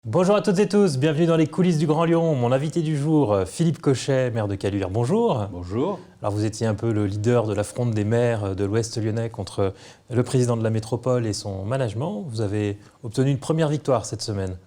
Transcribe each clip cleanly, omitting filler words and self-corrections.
Bonjour à toutes et tous, bienvenue dans les coulisses du Grand Lyon. Mon invité du jour, Philippe Cochet, maire de Caluire. Bonjour. Bonjour. Alors vous étiez un peu le leader de la fronde des maires de l'Ouest lyonnais contre le président de la métropole et son management. Vous avez obtenu une première victoire cette semaine.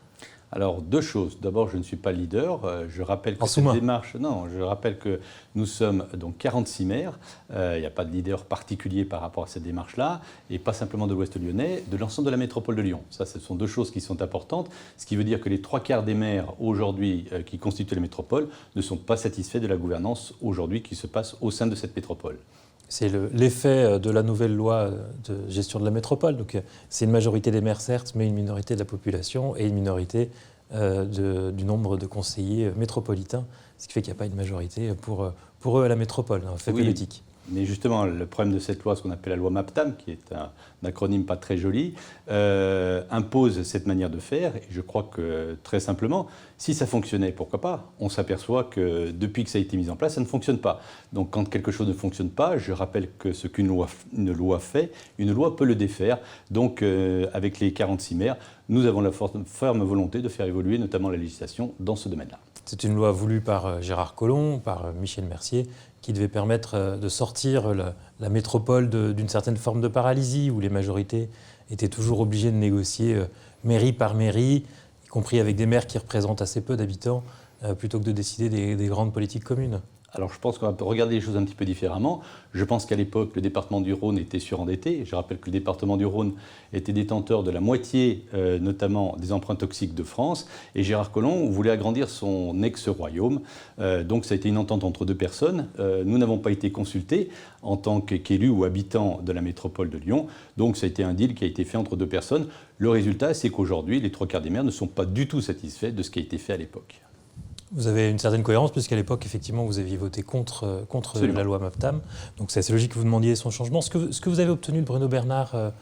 Alors, deux choses. D'abord, je ne suis pas le leader. Je rappelle que cette démarche... Non, je rappelle que nous sommes donc 46 maires. Il n'y a pas de leader particulier par rapport à cette démarche-là. Et pas simplement de l'Ouest lyonnais, de l'ensemble de la métropole de Lyon. Ça, ce sont deux choses qui sont importantes. Ce qui veut dire que les 3/4 des maires aujourd'hui qui constituent la métropole ne sont pas satisfaits de la gouvernance aujourd'hui qui se passe au sein de cette métropole. C'est l'effet de la nouvelle loi de gestion de la métropole. Donc, c'est une majorité des maires, certes, mais une minorité de la population et une minorité du nombre de conseillers métropolitains. Ce qui fait qu'il n'y a pas une majorité pour eux à la métropole, un fait politique. Mais justement, le problème de cette loi, ce qu'on appelle la loi MAPTAM, qui est un acronyme pas très joli, impose cette manière de faire. Et je crois que, très simplement, si ça fonctionnait, pourquoi pas? On s'aperçoit que depuis que ça a été mis en place, ça ne fonctionne pas. Donc quand quelque chose ne fonctionne pas, je rappelle que ce qu'une loi fait, une loi peut le défaire. Donc avec les 46 maires, nous avons la ferme volonté de faire évoluer notamment la législation dans ce domaine-là. C'est une loi voulue par Gérard Collomb, par Michel Mercier, qui devait permettre de sortir la métropole d'une certaine forme de paralysie, où les majorités étaient toujours obligées de négocier mairie par mairie, y compris avec des maires qui représentent assez peu d'habitants, plutôt que de décider des grandes politiques communes. Alors je pense qu'on va regarder les choses un petit peu différemment. Je pense qu'à l'époque, le département du Rhône était surendetté. Je rappelle que le département du Rhône était détenteur de la moitié, notamment des emprunts toxiques de France. Et Gérard Collomb voulait agrandir son ex-royaume. Donc ça a été une entente entre deux personnes. Nous n'avons pas été consultés en tant qu'élus ou habitants de la métropole de Lyon. Donc ça a été un deal qui a été fait entre deux personnes. Le résultat, c'est qu'aujourd'hui, les 3/4 des maires ne sont pas du tout satisfaits de ce qui a été fait à l'époque. Vous avez une certaine cohérence, puisqu'à l'époque, effectivement, vous aviez voté contre la loi MAPTAM. Donc c'est assez logique que vous demandiez son changement. Ce que vous avez obtenu de Bruno Bernard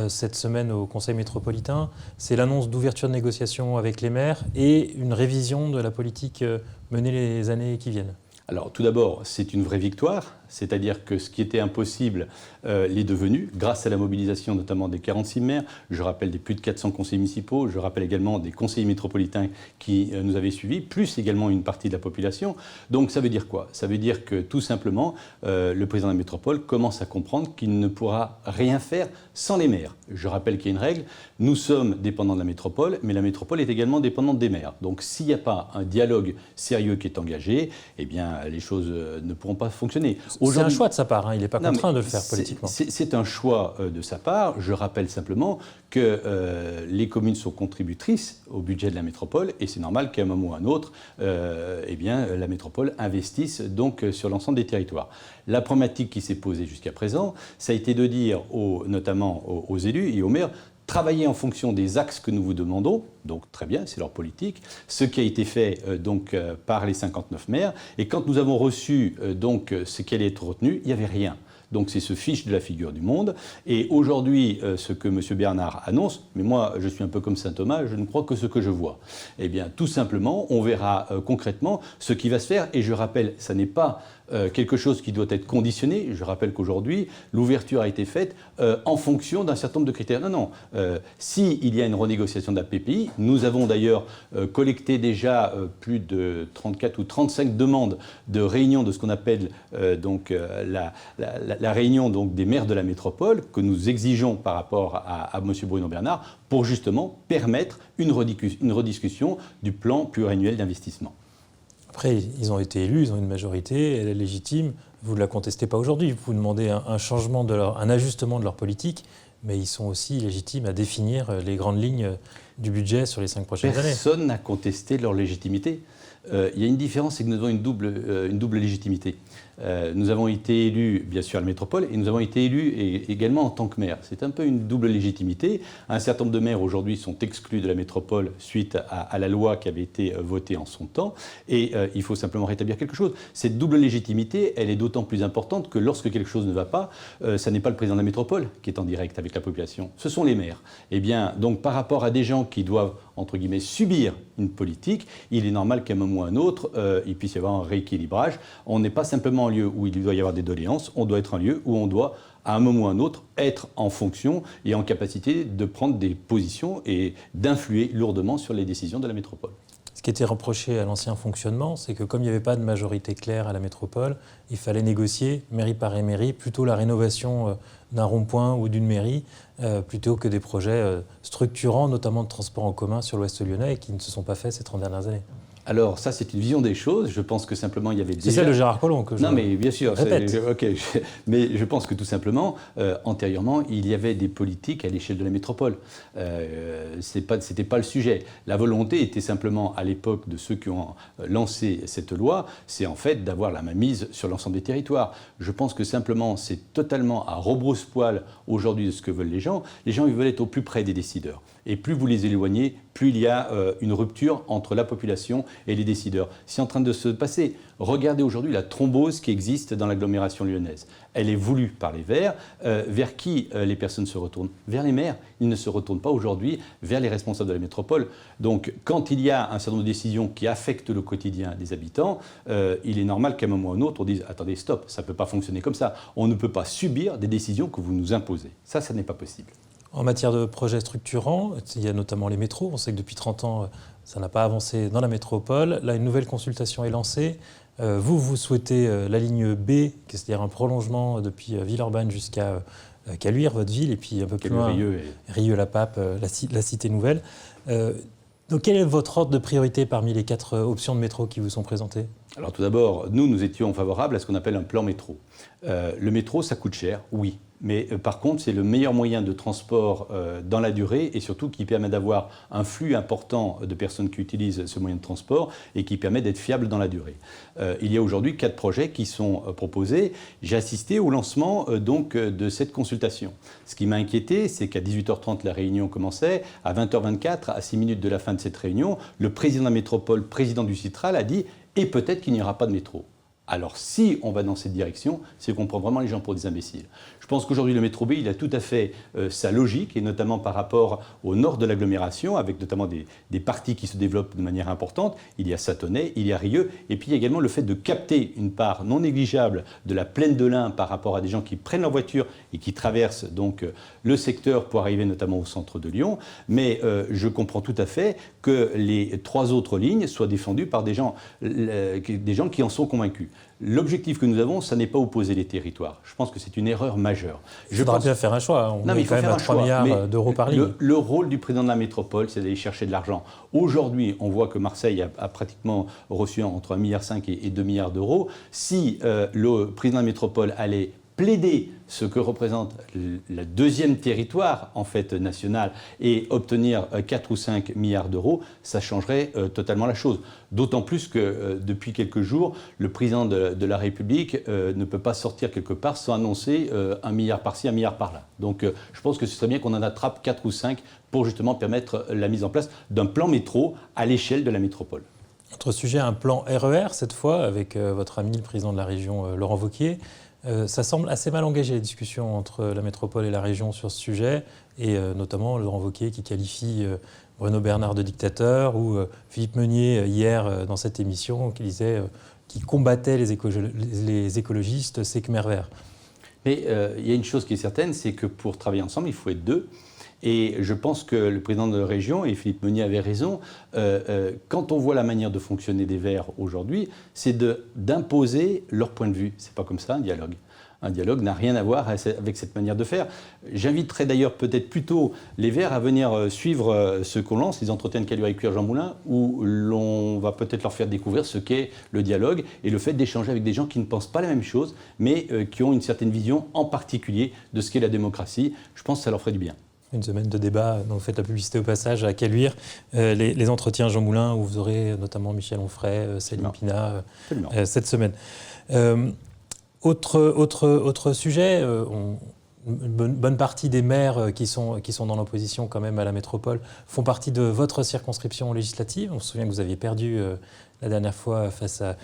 cette semaine au Conseil métropolitain, c'est l'annonce d'ouverture de négociations avec les maires et une révision de la politique menée les années qui viennent. Alors tout d'abord, c'est une vraie victoire, c'est-à-dire que ce qui était impossible l'est devenu, grâce à la mobilisation notamment des 46 maires, je rappelle des plus de 400 conseillers municipaux, je rappelle également des conseillers métropolitains qui nous avaient suivis, plus également une partie de la population. Donc ça veut dire quoi? Ça veut dire que tout simplement, le président de la métropole commence à comprendre qu'il ne pourra rien faire sans les maires. Je rappelle qu'il y a une règle, nous sommes dépendants de la métropole, mais la métropole est également dépendante des maires. Donc s'il n'y a pas un dialogue sérieux qui est engagé, eh bien les choses ne pourront pas fonctionner. C'est un choix de sa part, hein. Il n'est pas contraint de le faire politiquement. C'est un choix de sa part. Je rappelle simplement que les communes sont contributrices au budget de la métropole et c'est normal qu'à un moment ou à un autre, eh bien, la métropole investisse donc sur l'ensemble des territoires. La problématique qui s'est posée jusqu'à présent, ça a été de dire notamment aux élus et aux maires, travailler en fonction des axes que nous vous demandons, donc très bien, c'est leur politique, ce qui a été fait par les 59 maires, et quand nous avons reçu ce qui allait être retenu, il n'y avait rien. Donc c'est ce fiche de la figure du monde. Et aujourd'hui, ce que M. Bernard annonce, mais moi je suis un peu comme saint Thomas, je ne crois que ce que je vois. Eh bien tout simplement, on verra concrètement ce qui va se faire. Et je rappelle, ça n'est pas quelque chose qui doit être conditionné. Je rappelle qu'aujourd'hui, l'ouverture a été faite en fonction d'un certain nombre de critères. Non. S'il y a une renégociation de la PPI, nous avons d'ailleurs collecté déjà plus de 34 ou 35 demandes de réunion de ce qu'on appelle la réunion donc, des maires de la métropole que nous exigeons par rapport à M. Bruno Bernard pour justement permettre une rediscussion du plan pluriannuel d'investissement. Après, ils ont été élus, ils ont une majorité, elle est légitime. Vous ne la contestez pas aujourd'hui. Vous demandez un changement, un ajustement de leur politique, mais ils sont aussi légitimes à définir les grandes lignes du budget sur les 5 prochaines années. Personne n'a contesté leur légitimité. Il y a une différence, c'est que nous avons une double légitimité. Nous avons été élus, bien sûr, à la métropole, et nous avons été élus également en tant que maire. C'est un peu une double légitimité. Un certain nombre de maires, aujourd'hui, sont exclus de la métropole suite à la loi qui avait été votée en son temps. Et il faut simplement rétablir quelque chose. Cette double légitimité, elle est d'autant plus importante que lorsque quelque chose ne va pas, ça n'est pas le président de la métropole qui est en direct avec la population. Ce sont les maires. Eh bien, donc, par rapport à des gens qui doivent, entre guillemets, subir une politique, il est normal qu'à un moment ou à un autre, il puisse y avoir un rééquilibrage. On n'est pas simplement un lieu où il doit y avoir des doléances, on doit être un lieu où on doit à un moment ou à un autre, être en fonction et en capacité de prendre des positions et d'influer lourdement sur les décisions de la métropole. Ce qui était reproché à l'ancien fonctionnement, c'est que comme il n'y avait pas de majorité claire à la métropole, il fallait négocier, mairie par mairie, plutôt la rénovation d'un rond-point ou d'une mairie, plutôt que des projets structurants, notamment de transport en commun sur l'Ouest lyonnais, et qui ne se sont pas faits ces 30 dernières années. Alors ça, c'est une vision des choses. Je pense que simplement, il y avait déjà... C'est celle de Gérard Collomb que je Non, mais bien sûr. répète. Mais je pense que tout simplement, antérieurement, il y avait des politiques à l'échelle de la métropole. C'était pas le sujet. La volonté était simplement, à l'époque de ceux qui ont lancé cette loi, c'est en fait d'avoir la mainmise sur l'ensemble des territoires. Je pense que simplement, c'est totalement à rebrousse-poil aujourd'hui de ce que veulent les gens. Les gens, ils veulent être au plus près des décideurs. Et plus vous les éloignez, plus il y a une rupture entre la population et les décideurs. C'est en train de se passer. Regardez aujourd'hui la thrombose qui existe dans l'agglomération lyonnaise. Elle est voulue par les Verts. Vers qui les personnes se retournent? Vers les maires. Ils ne se retournent pas aujourd'hui vers les responsables de la métropole. Donc, quand il y a un certain nombre de décisions qui affectent le quotidien des habitants, il est normal qu'à un moment ou à un autre, on dise « Attendez, stop, ça ne peut pas fonctionner comme ça. On ne peut pas subir des décisions que vous nous imposez. » Ça n'est pas possible. En matière de projets structurants, il y a notamment les métros. On sait que depuis 30 ans, ça n'a pas avancé dans la métropole. Là, une nouvelle consultation est lancée. Vous souhaitez la ligne B, c'est-à-dire un prolongement depuis Villeurbanne jusqu'à Caluire, votre ville, et puis un peu plus loin, Rieux-la-Pape, la cité nouvelle. Donc, quel est votre ordre de priorité parmi les 4 options de métro qui vous sont présentées? Alors tout d'abord, nous étions favorables à ce qu'on appelle un plan métro. Le métro, ça coûte cher, oui. Mais par contre, c'est le meilleur moyen de transport dans la durée et surtout qui permet d'avoir un flux important de personnes qui utilisent ce moyen de transport et qui permet d'être fiable dans la durée. Il y a aujourd'hui 4 projets qui sont proposés. J'ai assisté au lancement de cette consultation. Ce qui m'a inquiété, c'est qu'à 18h30, la réunion commençait. À 20h24, à 6 minutes de la fin de cette réunion, le président de la métropole, président du Citral, a dit « et peut-être qu'il n'y aura pas de métro ». Alors si on va dans cette direction, c'est qu'on prend vraiment les gens pour des imbéciles. Je pense qu'aujourd'hui le métro B, il a tout à fait sa logique, et notamment par rapport au nord de l'agglomération, avec notamment des parties qui se développent de manière importante. Il y a Sathonay, il y a Rieux, et puis il y a également le fait de capter une part non négligeable de la plaine de l'Ain par rapport à des gens qui prennent leur voiture et qui traversent donc le secteur pour arriver notamment au centre de Lyon. Mais je comprends tout à fait que les 3 autres lignes soient défendues par des gens qui en sont convaincus. L'objectif que nous avons, ça n'est pas opposer les territoires. Je pense que c'est une erreur majeure. Il faudra bien faire un choix. On est quand même à 3 milliards d'euros par ligne. Le rôle du président de la métropole, c'est d'aller chercher de l'argent. Aujourd'hui, on voit que Marseille a pratiquement reçu entre 1,5 milliard et 2 milliards d'euros. Si le président de la métropole allait plaider ce que représente le 2e territoire en fait national et obtenir 4 ou 5 milliards d'euros, ça changerait totalement la chose. D'autant plus que depuis quelques jours, le président de la République ne peut pas sortir quelque part sans annoncer 1 milliard par-ci, 1 milliard par-là. Donc je pense que ce serait bien qu'on en attrape 4 ou 5 pour justement permettre la mise en place d'un plan métro à l'échelle de la métropole. Autre sujet, un plan RER cette fois, avec votre ami le président de la région Laurent Wauquiez. Ça semble assez mal engagé les discussions entre la métropole et la région sur ce sujet, et notamment Laurent Wauquiez qui qualifie Bruno Bernard de dictateur, ou Philippe Meunier hier dans cette émission qui disait qu'il combattait les écologistes, c'est Khmer vert. Mais il y a une chose qui est certaine, c'est que pour travailler ensemble, il faut être 2. Et je pense que le président de la région, et Philippe Meunier avait raison, quand on voit la manière de fonctionner des Verts aujourd'hui, c'est d'imposer leur point de vue. Ce n'est pas comme ça un dialogue. Un dialogue n'a rien à voir avec cette manière de faire. J'inviterais d'ailleurs peut-être plutôt les Verts à venir suivre ce qu'on lance, les entretiens de Caluire et Cuire Jean Moulin, où l'on va peut-être leur faire découvrir ce qu'est le dialogue et le fait d'échanger avec des gens qui ne pensent pas la même chose, mais qui ont une certaine vision en particulier de ce qu'est la démocratie. Je pense que ça leur ferait du bien. Une semaine de débat, dont vous faites la publicité au passage à Caluire, les entretiens Jean Moulin, où vous aurez notamment Michel Onfray, Céline Pina cette semaine. Autre sujet, une bonne partie des maires qui sont dans l'opposition quand même à la métropole font partie de votre circonscription législative. On se souvient que vous aviez perdu la dernière fois face à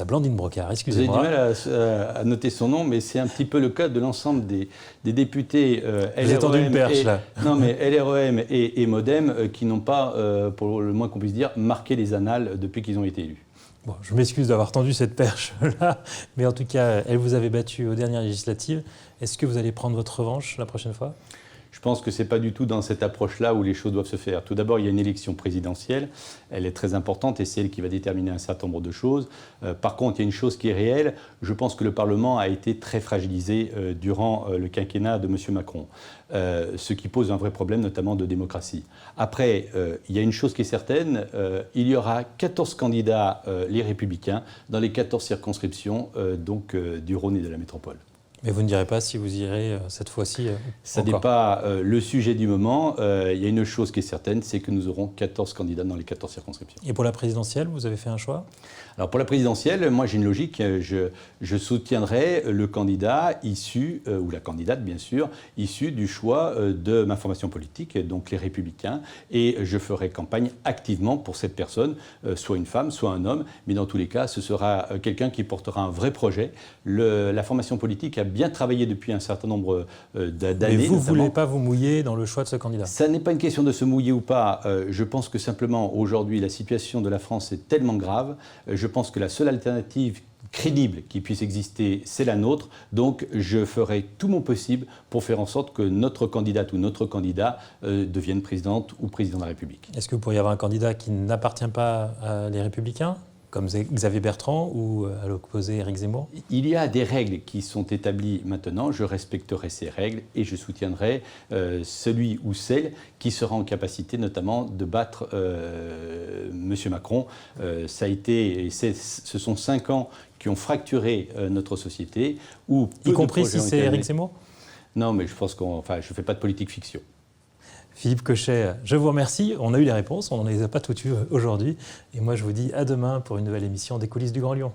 Blandine Brocard. Excusez-moi. Vous avez du mal à noter son nom, mais c'est un petit peu le cas de l'ensemble des députés LREM et MoDem qui n'ont pas, pour le moins qu'on puisse dire, marqué les annales depuis qu'ils ont été élus. Bon, je m'excuse d'avoir tendu cette perche-là, mais en tout cas, elle vous avait battu aux dernières législatives. Est-ce que vous allez prendre votre revanche la prochaine fois ? Je pense que ce n'est pas du tout dans cette approche-là où les choses doivent se faire. Tout d'abord, il y a une élection présidentielle. Elle est très importante et c'est elle qui va déterminer un certain nombre de choses. Par contre, il y a une chose qui est réelle. Je pense que le Parlement a été très fragilisé durant le quinquennat de M. Macron, ce qui pose un vrai problème, notamment de démocratie. Après, il y a une chose qui est certaine. Il y aura 14 candidats, les Républicains, dans les 14 circonscriptions du Rhône et de la métropole. Mais vous ne direz pas si vous irez cette fois-ci Ça n'est pas le sujet du moment. Il y a une chose qui est certaine, c'est que nous aurons 14 candidats dans les 14 circonscriptions. Et pour la présidentielle, vous avez fait un choix ? Alors pour la présidentielle, moi j'ai une logique. Je soutiendrai le candidat issu, ou la candidate bien sûr, issue du choix de ma formation politique, donc les Républicains. Et je ferai campagne activement pour cette personne, soit une femme, soit un homme. Mais dans tous les cas, ce sera quelqu'un qui portera un vrai projet. La formation politique a bien travaillé depuis un certain nombre d'années. Mais vous ne voulez pas vous mouiller dans le choix de ce candidat ? Ça n'est pas une question de se mouiller ou pas. Je pense que simplement, aujourd'hui, la situation de la France est tellement grave. Je pense que la seule alternative crédible qui puisse exister, c'est la nôtre. Donc, je ferai tout mon possible pour faire en sorte que notre candidate ou notre candidat devienne présidente ou président de la République. Est-ce que vous pourriez avoir un candidat qui n'appartient pas à les Républicains ? Comme Xavier Bertrand ou à l'opposé Éric Zemmour ? Il y a des règles qui sont établies maintenant, je respecterai ces règles et je soutiendrai celui ou celle qui sera en capacité notamment de battre M. Macron. Ce sont 5 ans qui ont fracturé notre société. Y compris si c'est Éric Zemmour ? Non, mais je pense je ne fais pas de politique fiction. Philippe Cochet, je vous remercie. On a eu les réponses, on n'en les a pas toutes eues aujourd'hui. Et moi, je vous dis à demain pour une nouvelle émission des coulisses du Grand Lyon.